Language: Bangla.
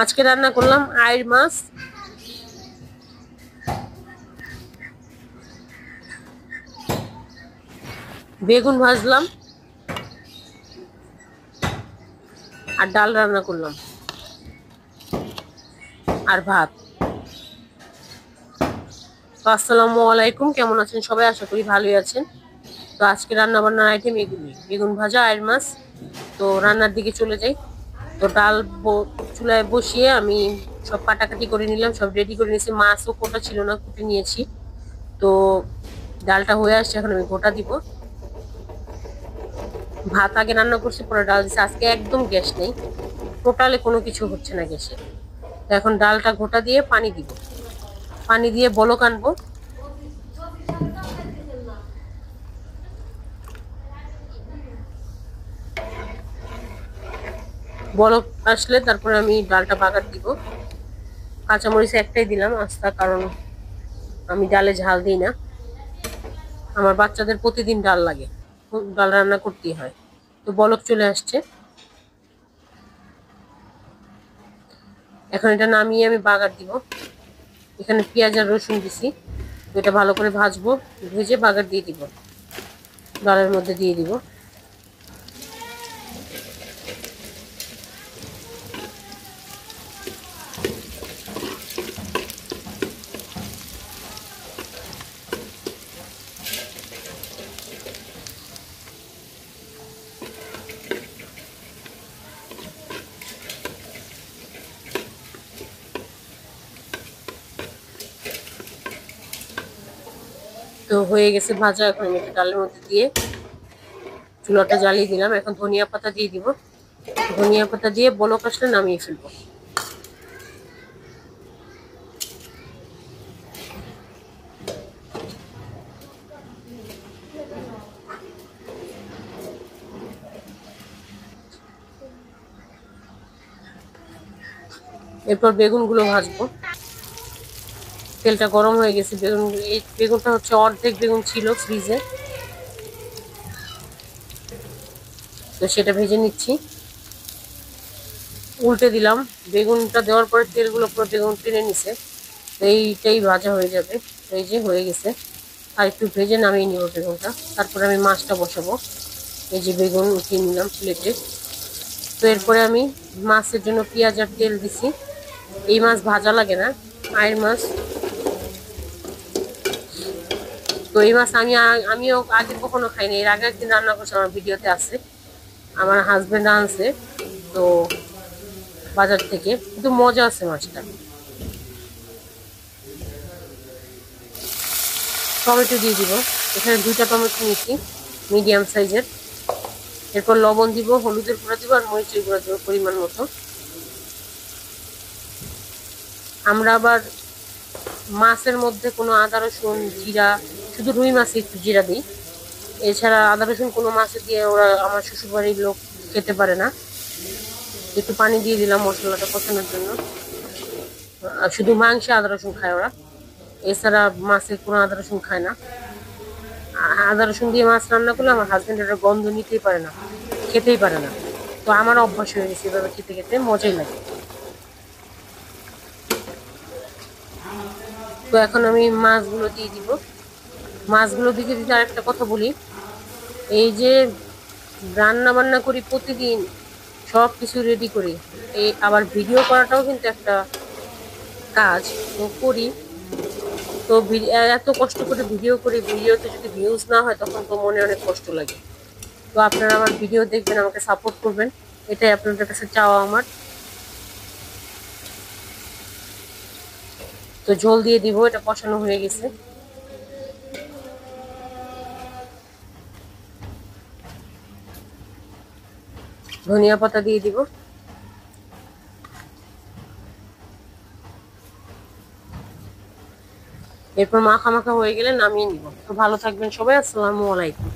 আজকে রান্না করলাম আইড় মাছ, বেগুন ভাজলাম আর ডাল রান্না করলাম আর ভাত। তো আসসালামু আলাইকুম, কেমন আছেন সবাই? আশা করি ভালোই আছেন। তো আজকে রান্না বান্নার আইটেম এগুলি: বেগুন ভাজা, আইড় মাছ। তো রান্নার দিকে চলে যাই। তো ডাল চুলায় বসিয়ে আমি সব কাটাকাটি করে নিলাম, সব রেডি করে নিয়েছি। মাছও কোটা ছিল না, কুটে নিয়েছি। তো ডালটা হয়ে আসছে, এখন আমি গোটা দিব। ভাত আগে রান্না করছি, পরে ডাল দিচ্ছি। আজকে একদম গ্যাস নেই, টোটালে কোনো কিছু হচ্ছে না গ্যাসে। তো এখন ডালটা গোটা দিয়ে পানি দিব, পানি দিয়ে বলক আনবো। বলক আসলে তারপরে আমি ডালটা বাগার দিব। কাঁচামরিচ একটাই দিলাম আস্তা, কারণ আমি ডালে ঝাল দিই না। আমার বাচ্চাদের প্রতিদিন ডাল লাগে, ডাল রান্না করতেই হয়। তো বলক চলে আসছে, এখন এটা নামিয়ে আমি বাগার দিব। এখানে পেঁয়াজ আর রসুন দিছি, এটা ভালো করে ভাজবো, ভেজে বাগার দিয়ে দিব, ডালের মধ্যে দিয়ে দিব। তো হয়ে গেছে ভাজা, এখন আমি এটা ডালের মধ্যে দিয়ে চুলাটা জ্বালিয়ে দিলাম। এখন ধনিয়া পাতা দিয়ে দিব, ধনিয়া পাতা দিয়ে বলক আসলে নামিয়ে ফেলবো। এরপর বেগুনগুলো ভাজবো। তেলটা গরম হয়ে গেছে। এই বেগুনটা হচ্ছে অর্ধেক বেগুন ছিল ফ্রিজে, তো সেটা ভেজে নিচ্ছি। উল্টে দিলাম, বেগুনটা দেওয়ার পরে তেলগুলো পুরো বেগুন টেনে নিছে। তো এইটাই ভাজা হয়ে যাবে। এই যে হয়ে গেছে, আর একটু ভেজে নামিয়ে নিব বেগুনটা। তারপরে আমি মাছটা বসাবো। এই যে বেগুন উঠিয়ে নিলাম প্লেটে। তো এরপরে আমি মাছের জন্য পেঁয়াজ আর তেল দিছি। এই মাছ ভাজা লাগে না, আইড় মাছ। তো এই মাছ আমিও আগে কখনো খাইনি, এর আগে একদিন রান্না করছি, আমার ভিডিওতে আছে। আমার হাজবেন্ড আনছে তো বাজার থেকে, কিন্তু মজা আছে মাছটা। টমেটো দিয়ে দিব, এখানে 2টা টমেটো নিয়েছি মিডিয়াম সাইজের। এরপর লবণ দিব, হলুদের গুঁড়া দিব আর মরিচের গুঁড়া দিব পরিমাণ মতো। আমরা আবার মাছের মধ্যে কোনো আদা রসুন জিরা, শুধু রুই মাছে একটু জিরা দিই। এছাড়া আদা রসুন কোনো মাছে দিয়ে ওরা, আমার শ্বশুরবাড়ির লোক খেতে পারে না। একটু পানি দিয়ে দিলাম মশলাটা কষানোর জন্য। শুধু মাংসে আদা রসুন খায় ওরা, এছাড়া মাছে কোনো আদা রসুন খায় না। আদা রসুন দিয়ে মাছ রান্না করলে আমার হাজবেন্ড এটা গন্ধ নিতেই পারে না, খেতেই পারে না। তো আমার অভ্যাস হয়ে গেছে, এভাবে খেতে খেতে মজাই লাগে। তো এখন আমি মাছগুলো দিয়ে দিব। মাছগুলো দিতে দিতে আরেকটা কথা বলি, এই যে রান্না বান্না করি প্রতিদিন, সব কিছু রেডি করি, এই আবার ভিডিও করাটাও কিন্তু একটা কাজ, তো করি। তো এত কষ্ট করে ভিডিও করি, ভিডিওতে যদি ভিউজ না হয় তখন তো মনে অনেক কষ্ট লাগে। তো আপনারা আমার ভিডিও দেখবেন, আমাকে সাপোর্ট করবেন, এটাই আপনাদের কাছে চাওয়া আমার। তো ঝোল দিয়ে দিব, এটা কষানো হয়ে গেছে। ধনিয়া পাতা দিয়ে দিব। এরপর মাখা মাখা হয়ে গেলে নামিয়ে নিব। তো ভালো থাকবেন সবাই, আসসালামু আলাইকুম।